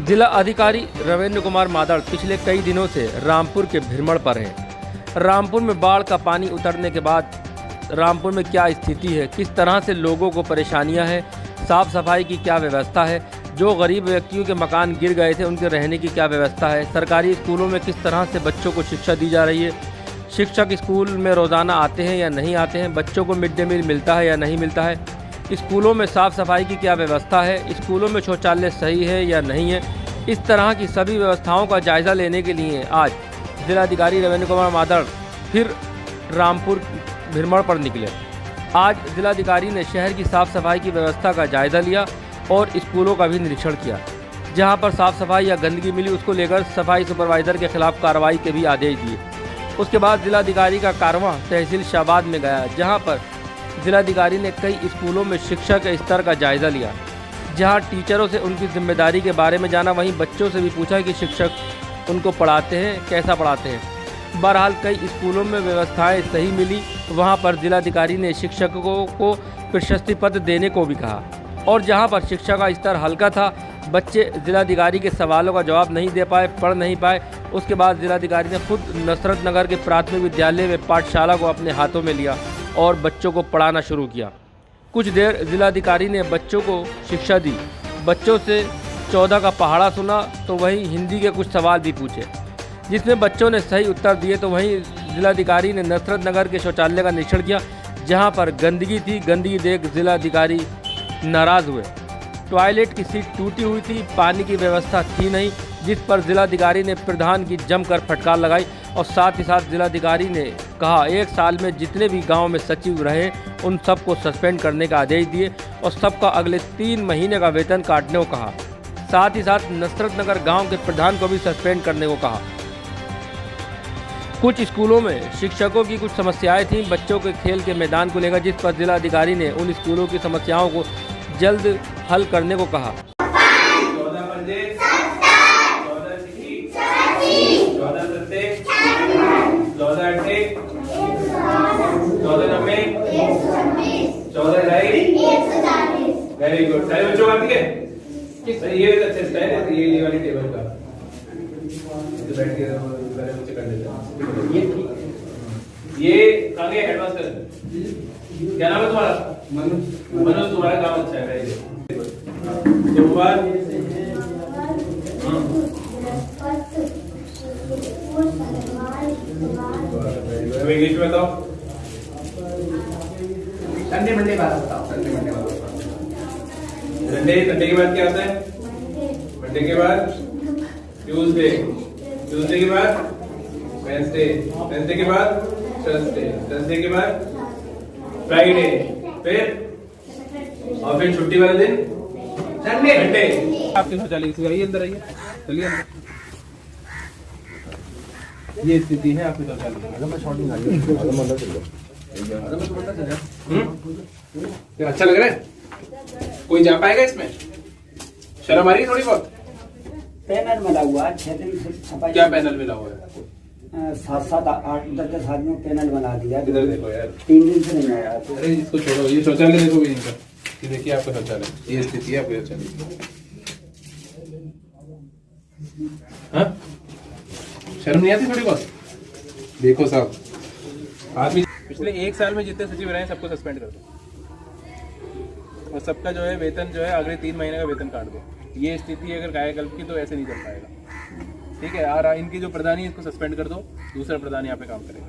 जिला अधिकारी रविंद्र कुमार मादड़ पिछले कई दिनों से रामपुर के भ्रमण पर हैं। रामपुर में बाढ़ का पानी उतरने के बाद रामपुर में क्या स्थिति है, किस तरह से लोगों को परेशानियां हैं, साफ सफाई की क्या व्यवस्था है, जो गरीब व्यक्तियों के मकान गिर गए थे उनके रहने की क्या व्यवस्था है, सरकारी स्कूलों में किस तरह से बच्चों को शिक्षा दी जा रही है, शिक्षक स्कूल में रोज़ाना आते हैं या नहीं आते हैं, बच्चों को मिड डे मील मिलता है या नहीं मिलता है, स्कूलों में साफ़ सफाई की क्या व्यवस्था है, स्कूलों में शौचालय सही है या नहीं है। इस तरह की सभी व्यवस्थाओं का जायज़ा लेने के लिए आज जिलाधिकारी रविंद्र कुमार मादड़ फिर रामपुर भ्रमण पर निकले। आज जिलाधिकारी ने शहर की साफ़ सफाई की व्यवस्था का जायज़ा लिया और स्कूलों का भी निरीक्षण किया। जहां पर साफ़ सफाई या गंदगी मिली उसको लेकर सफाई सुपरवाइज़र के खिलाफ कार्रवाई के भी आदेश दिए। उसके बाद जिलाधिकारी का कारवां तहसील शाहबाद में गया, जहां पर जिलाधिकारी ने कई स्कूलों में शिक्षा के स्तर का जायज़ा लिया, जहां टीचरों से उनकी जिम्मेदारी के बारे में जाना, वहीं बच्चों से भी पूछा कि शिक्षक उनको पढ़ाते हैं, कैसा पढ़ाते हैं। बहरहाल कई स्कूलों में व्यवस्थाएं सही मिली, वहां पर जिलाधिकारी ने शिक्षकों को प्रशस्ति पत्र देने को भी कहा। और जहां पर शिक्षा का स्तर हल्का था, बच्चे जिलाधिकारी के सवालों का जवाब नहीं दे पाए, पढ़ नहीं पाए, उसके बाद जिलाधिकारी ने खुद नसरत नगर के प्राथमिक विद्यालय में पाठशाला को अपने हाथों में लिया और बच्चों को पढ़ाना शुरू किया। कुछ देर जिलाधिकारी ने बच्चों को शिक्षा दी, बच्चों से 14 का पहाड़ा सुना, तो वहीं हिंदी के कुछ सवाल भी पूछे, जिसमें बच्चों ने सही उत्तर दिए। तो वहीं जिलाधिकारी ने नसरत नगर के शौचालय का निरीक्षण किया, जहां पर गंदगी थी। गंदगी देख जिलाधिकारी नाराज़ हुए। टॉयलेट की सीट टूटी हुई थी, पानी की व्यवस्था थी नहीं, जिस पर जिलाधिकारी ने प्रधान की जमकर फटकार लगाई। और साथ ही साथ जिलाधिकारी ने कहा 1 साल में जितने भी गांव में सचिव रहे उन सबको सस्पेंड करने का आदेश दिए और सबका अगले 3 महीने का वेतन काटने को कहा। साथ ही साथ नसरत नगर गाँव के प्रधान को भी सस्पेंड करने को कहा। कुछ स्कूलों में शिक्षकों की कुछ समस्याएं थीं बच्चों के खेल के मैदान को लेकर, जिस पर जिलाधिकारी ने उन स्कूलों की समस्याओं को जल्द हल करने को कहा। 14 वेरी गुड। सारे बच्चों का ठीक है, ये अच्छे से है, ये वाली टेबल का बैठ के बच्चे कर लेते हैं। ये आगे हेडमास्टर, क्या नाम है तुम्हारा? मनोज। तुम्हारा काम अच्छा है। इंग्लिश में बताओ। संडे मंडे बात बताओ। संडे के बाद क्या आता है? मंडे के बाद ट्यूसडे, ट्यूसडे के बाद वेडनेसडे, वेडनेसडे के बाद थर्सडे, थर्सडे के बाद फ्राइडे, और फिर छुट्टी वाले दिन संडे। संडे आपके शौचालय से आइए, अंदर आइए, चलिए अंदर। ये स्थिति है आपके शौचालय। क्या अच्छा लग रहा है? कोई जा पाएगा इसमें? शर्म आ रही है थोड़ी बहुत? पैनल मिला हुआ 6 दिन से सफाई। क्या पैनल मिला हुआ है? 7-7 8-10 आदमियों पैनल बना दिया। इधर देखो यार, 3 दिन से नहीं आया। अरे इसको छोड़ो, ये शौचालय देखो भी इनका। ये देखिए आपका शौचालय, ये स्थिति है आपके शौचालय की। हाँ, शर्म नहीं आती थोड़ी बहुत? देखो साहब, आदमी पिछले 1 साल में जितने सचिव रहे हैं सबको सस्पेंड कर दो और सबका जो है वेतन जो है अगले 3 महीने का वेतन काट दो। ये स्थिति अगर कायाकल्प की तो ऐसे नहीं चल पाएगा। ठीक है यार, इनकी जो प्रधानी है इसको सस्पेंड कर दो, दूसरा प्रधान यहाँ पे काम करेगा।